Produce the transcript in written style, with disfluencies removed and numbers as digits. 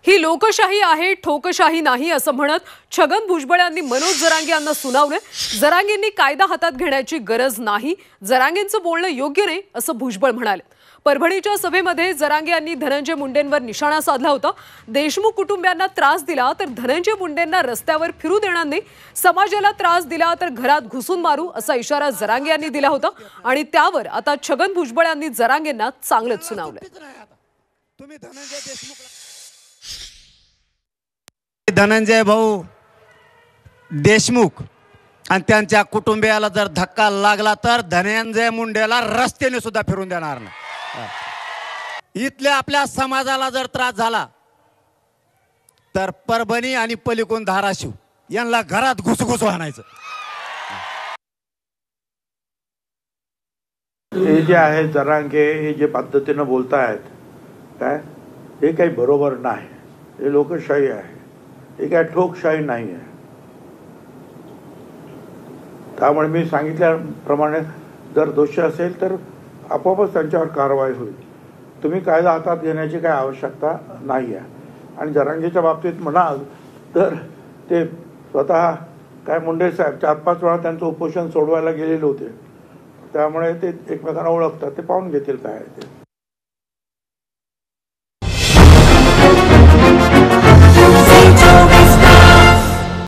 ही लोकशाही आहे, ठोकशाही नाही असं म्हणत छगन भुजबळ यांनी मनोज जरांगे यांना सुनावले। जरांगेंनी कायदा हातात घेण्याची गरज नाही, जरांगेंचं बोलणं योग्य नाही असं भुजबळ म्हणाले। परभणीच्या सभेमध्ये जरांगे यांनी धनंजय मुंडेंवर निशाणा साधला होता। देशमुख कुटुंबियांना त्रास दिला तर धनंजय मुंडेंना रस्त्यावर फिरू देणार नाही, समाजाला त्रास दिला तर घरात घुसून मारू असा इशारा जरांगे यांनी दिला होता आणि त्यावर आता छगन भुजबळ यांनी जरांगेंना चांगलंच सुनावले। धनंजय भाऊ देशमुख आणि त्यांच्या कुटुंबियाला जर धक्का लागला तर धनंजय मुंडेला रस्त्याने सुद्धा फिरून देणार नाही। इथल्या आपल्या समाजाला जर त्रास झाला तर परभणी आणि पलीकडून धाराशिव यांना घरात घुसघुस आणायचं। हे जे आहे जरांगे हे जे पद्धतीने बोलतायत काय हे काही बरोबर नाही। हे लोकशाही आहे, हे काय ठोकशाही नाही आहे। त्यामुळे मी सांगितल्याप्रमाणे जर दोषी असेल तर आपोआपच त्यांच्यावर कारवाई होईल। तुम्ही कायदा हातात घेण्याची काही आवश्यकता नाही आहे। आणि जरांगेच्या बाबतीत म्हणाल तर ते स्वतः काय मुंडे साहेब 4-5 वेळा त्यांचं उपोषण सोडवायला गेलेले होते, त्यामुळे ते एकमेकांना ओळखतात, ते पाहून घेतील काय ते।